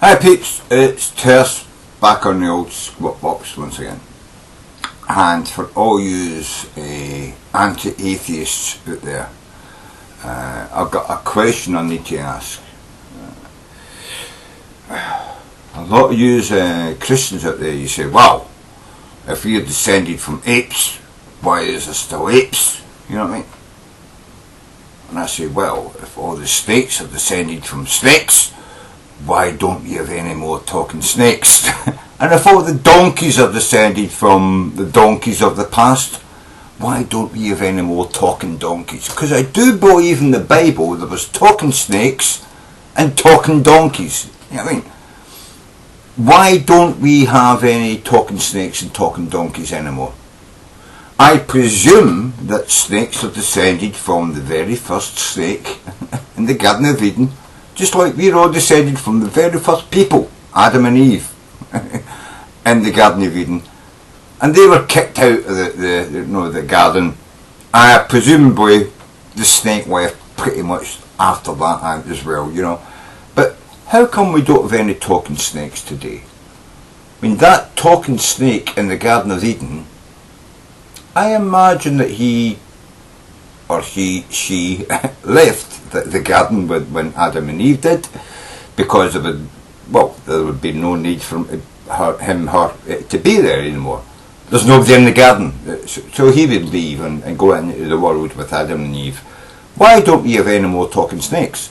Hi peeps, it's Terse back on the old squat box once again. And for all yous anti-atheists out there, I've got a question I need to ask. A lot of yous Christians out there, you say, well, if we are descended from apes, why is there still apes? You know what I mean? And I say, well, if all the snakes are descended from snakes, why don't we have any more talking snakes? And if all the donkeys are descended from the donkeys of the past, why don't we have any more talking donkeys? Because I do believe in the Bible there was talking snakes and talking donkeys. You know what I mean? Why don't we have any talking snakes and talking donkeys anymore? I presume that snakes are descended from the very first snake in the Garden of Eden, just like we're all descended from the very first people, Adam and Eve, in the Garden of Eden, and they were kicked out of the garden. Presumably the snake left pretty much after that as well, you know. But how come we don't have any talking snakes today? I mean, that talking snake in the Garden of Eden, I imagine that he or she left the garden when Adam and Eve did, because of there would be no need for her to be there anymore. There's nobody in the garden, so he would leave and go into the world with Adam and Eve. Why don't we have any more talking snakes?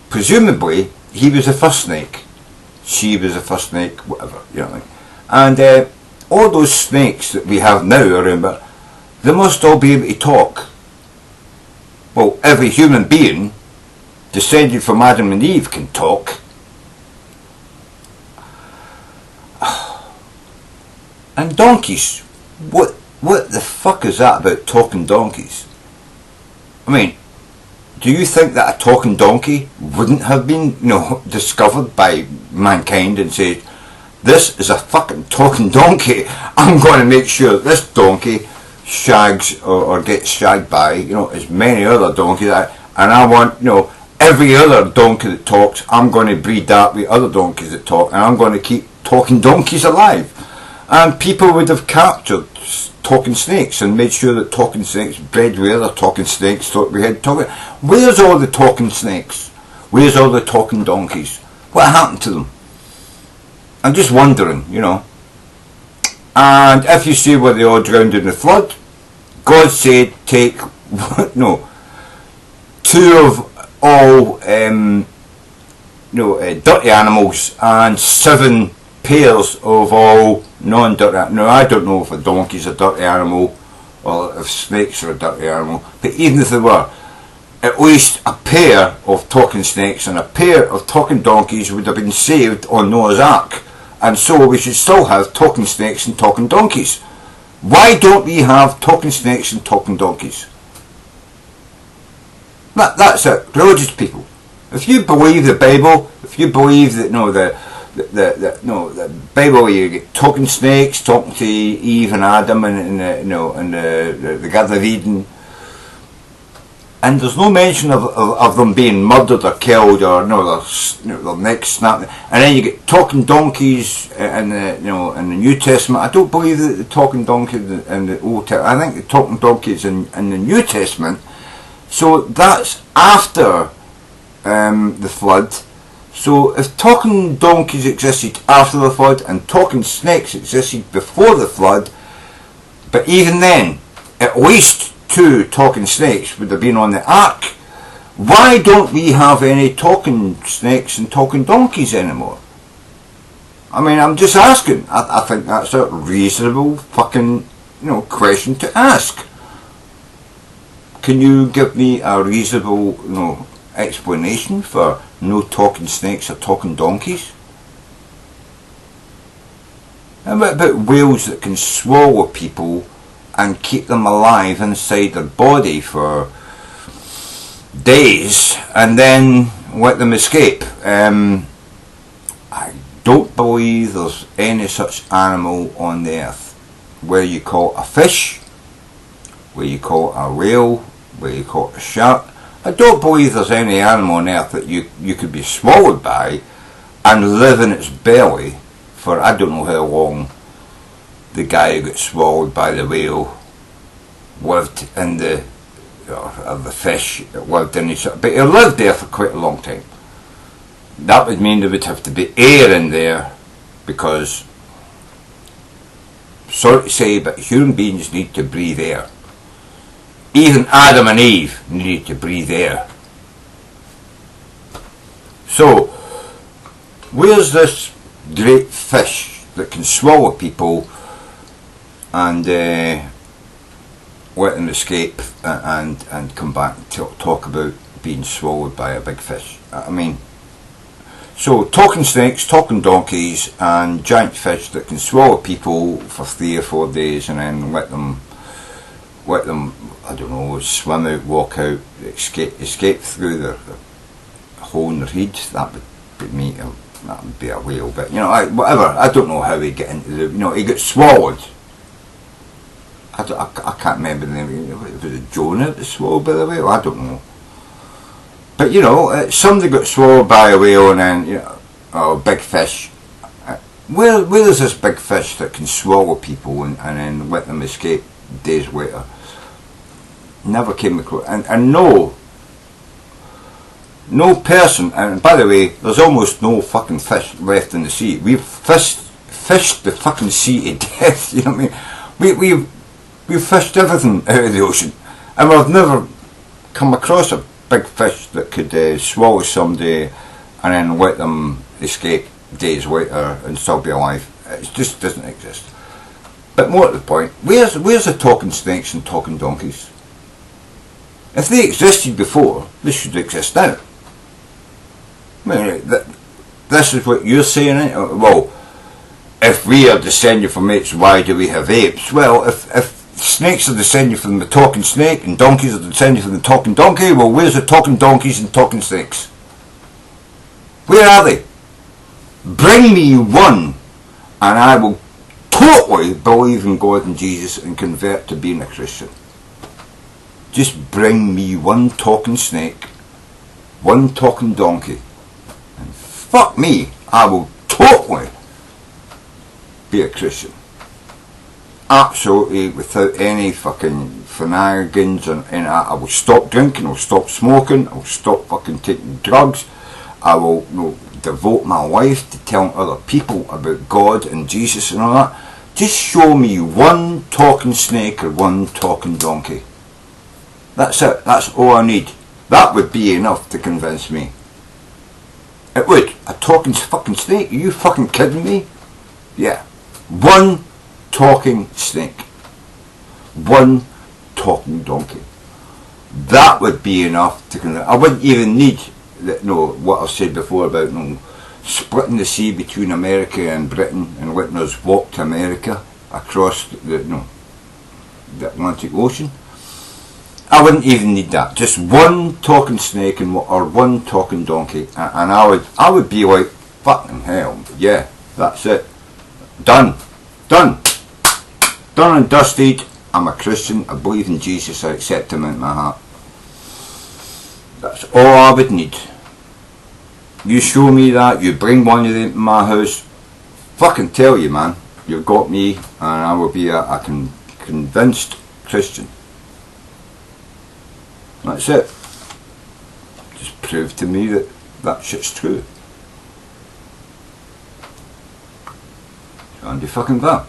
Presumably he was the first snake, she was the first snake, whatever, you know what I mean? And all those snakes that we have now around, but they must all be able to talk. Well, every human being descended from Adam and Eve can talk. And donkeys, what the fuck is that about talking donkeys? I mean, do you think that a talking donkey wouldn't have been, discovered by mankind and said, this is a fucking talking donkey, I'm going to make sure that this donkey shags or gets shagged by, as many other donkeys, and I want, every other donkey that talks, I'm going to breed that with other donkeys that talk, and I'm going to keep talking donkeys alive. And people would have captured talking snakes and made sure that talking snakes bred with other talking snakes, thought we had talking. Where's all the talking snakes? Where's all the talking donkeys? What happened to them? I'm just wondering, And if you see where they all drowned in the flood, God said take two of all dirty animals and 7 pairs of all non-dirty. Now I don't know if a donkey's a dirty animal or if snakes are a dirty animal, but even if they were, at least a pair of talking snakes and a pair of talking donkeys would have been saved on Noah's Ark. And so we should still have talking snakes and talking donkeys. Why don't we have talking snakes and talking donkeys? That's it, religious people. If you believe the Bible, if you believe that the Bible, you get talking snakes talking to Eve and Adam and the Garden of Eden, and there's no mention of them being murdered or killed or their necks snapped, and then you get talking donkeys in the New Testament. I don't believe that the talking donkey in the Old Testament. I think the talking donkeys in the New Testament. So that's after the flood. So if talking donkeys existed after the flood and talking snakes existed before the flood, but even then, at least 2 talking snakes would have been on the ark. Why don't we have any talking snakes and talking donkeys anymore? I mean, I'm just asking. I think that's a reasonable fucking question to ask. Can you give me a reasonable explanation for no talking snakes or talking donkeys? And what about whales that can swallow people and keep them alive inside their body for days and then let them escape? I don't believe there's any such animal on the earth. Where you call it a fish, where you call it a whale, where you call it a shark, I don't believe there's any animal on earth that you could be swallowed by and live in its belly for I don't know how long the guy who got swallowed by the whale lived in the fish lived in his, but he lived there for quite a long time. That would mean there would have to be air in there, because, sorry to say, but human beings need to breathe air. Even Adam and Eve needed to breathe air. So, where's this great fish that can swallow people and let them escape and come back and talk about being swallowed by a big fish? I mean, so talking snakes, talking donkeys, and giant fish that can swallow people for 3 or 4 days and then let them, I don't know, swim out, walk out, escape through their hole in their head. That would be that would be a whale. But you know, whatever. I don't know how he get into the. You know, he got swallowed. I can't remember the name. Was it Jonah that was swallowed by the whale? I don't know. But you know, somebody got swallowed by a whale, and then, you know, a big fish. Where is this big fish that can swallow people and then let them escape days later? Never came across. And no person, and by the way, there's almost no fucking fish left in the sea. We've fished the fucking sea to death. You know what I mean? We've fished everything out of the ocean, and we've never come across a big fish that could swallow somebody and then let them escape days later and still be alive. It just doesn't exist. But more to the point, where's the talking snakes and talking donkeys? If they existed before, they should exist now. I mean, this is what you're saying, eh? Well, if we are descended from apes, why do we have apes? Well, if snakes are descended from the talking snake and donkeys are descended from the talking donkey, well, where's the talking donkeys and talking snakes? Where are they? Bring me one, and I will totally believe in God and Jesus and convert to being a Christian. Just bring me one talking snake, one talking donkey, and fuck me, I will totally be a Christian. Absolutely, without any fucking shenanigans, and I will stop drinking, I'll stop smoking, I'll stop fucking taking drugs, I will, you know, devote my life to telling other people about God and Jesus and all that. Just show me one talking snake or one talking donkey. That's it, that's all I need. That would be enough to convince me. It would. A talking fucking snake? Are you fucking kidding me? Yeah. One talking snake. One talking donkey. That would be enough to convince. I wouldn't even need what I've said before about splitting the sea between America and Britain and letting us walk to America across the Atlantic Ocean. I wouldn't even need that. Just one talking snake or one talking donkey, and I would be like, fucking hell, yeah, that's it, done and dusted. I'm a Christian. I believe in Jesus. I accept him into my heart. That's all I would need. You show me that, you bring one of them to my house, fucking tell you, man, you've got me, and I will be a convinced Christian. That's it. Just prove to me that shit's true. And you fucking that.